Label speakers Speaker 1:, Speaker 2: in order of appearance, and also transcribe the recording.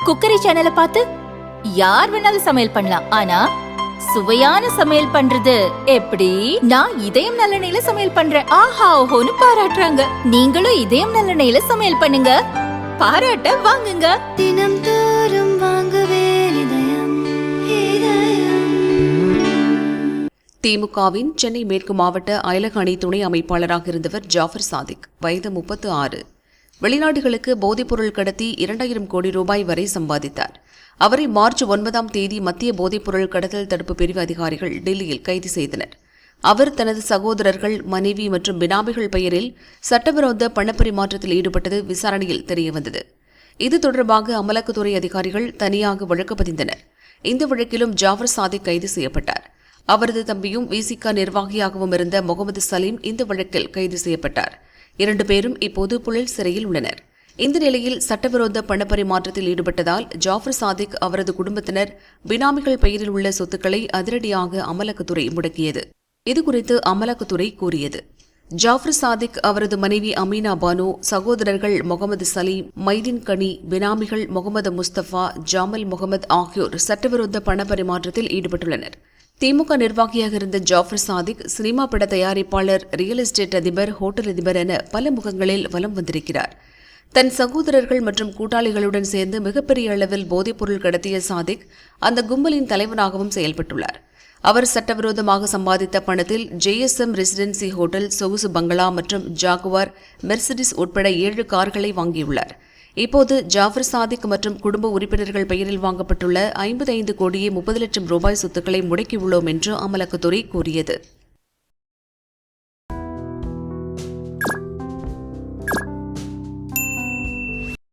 Speaker 1: Cookery சேனலை பார்த்து யார் வேணாலும் சமையல் பண்ணலாம். ஆனா சுவையான சமையல் பண்றது எப்படி? நான் இதயம் நல்லெண்ணெயில சமையல் பண்றேன். ஆஹா ஓஹோன்னு பாராட்டுறாங்க. நீங்களும் இதயம் நல்லெண்ணெயில சமையல் பண்ணுங்க, பாராட்ட வாங்குங்க.
Speaker 2: தினம் தோறும் வாங்குவே இதயம்.
Speaker 3: திமுகவின் சென்னை மேற்கு மாவட்ட அயலக அணி துணை அமைப்பாளராக இருந்தவர் ஜாஃபர் சாதிக், வயது 36. வெளிநாடுகளுக்கு போதைப்பொருள் கடத்தி 2000 கோடி ரூபாய் வரை சம்பாதித்தார். அவரை மார்ச் 9ஆம் தேதி மத்திய போதைப்பொருள் கடத்தல் தடுப்பு பிரிவு அதிகாரிகள் டெல்லியில் கைது செய்தனர். அவர் தனது சகோதரர்கள், மனைவி மற்றும் பினாமிகள் பெயரில் சட்டவிரோத பணப்பரிமாற்றத்தில் ஈடுபட்டது விசாரணையில் தெரியவந்தது. இது தொடர்பாக அமலாக்கத்துறை அதிகாரிகள் தனியாக வழக்கு பதிந்தனர். இந்த வழக்கிலும் ஜாஃபர் சாதிக் கைது செய்யப்பட்டார். அவரது தம்பியும் விசிக நிர்வாகியாகவும் இருந்த முகமது சலீம் இந்த வழக்கில் கைது செய்யப்பட்டார். 2 பேரும் இப்போது புழல் சிறையில் உள்ளனர். இந்த நிலையில் சட்டவிரோத பணப்பரிமாற்றத்தில் ஈடுபட்டதால் ஜாஃபர் சாதிக், அவரது குடும்பத்தினர், பினாமிகள் பெயரில் உள்ள சொத்துக்களை அதிரடியாக அமலாக்கத்துறை முடக்கியது. இதுகுறித்து அமலாக்கத்துறை கூறியது, ஜாஃபர் சாதிக், அவரது மனைவி அமீனா பானு, சகோதரர்கள் முகமது சலீம், மைதீன் கனி, பினாமிகள் முகமது முஸ்தபா, ஜாமல் முகமது ஆகியோர் சட்டவிரோத பணப்பரிமாற்றத்தில் ஈடுபட்டுள்ளனர். திமுக நிர்வாகியாக இருந்த ஜாஃபர் சாதிக் சினிமா பட தயாரிப்பாளர், ரியல் எஸ்டேட் அதிபர், ஹோட்டல் அதிபர் என பல முகங்களில் வலம் வந்திருக்கிறார். தன் சகோதரர்கள் மற்றும் கூட்டாளிகளுடன் சேர்ந்து மிகப்பெரிய அளவில் போதைப்பொருள் கடத்திய சாதிக் அந்த கும்பலின் தலைவனாகவும் செயல்பட்டுள்ளார். அவர் சட்டவிரோதமாக சம்பாதித்த பணத்தில் JSM ரெசிடென்சி ஹோட்டல், சொகுசு பங்களா மற்றும் ஜாகுவார், மெர்சிடிஸ் உட்பட 7 கார்களை வாங்கியுள்ளார். இப்போது ஜாஃபர் சாதிக் மற்றும் குடும்ப உறுப்பினர்கள் பெயரில் வாங்கப்பட்டுள்ள 55 கோடியே 30 லட்சம் ரூபாய் சொத்துக்களை முடக்கியுள்ளோம் என்று அமலாக்கத்துறை கூறியது.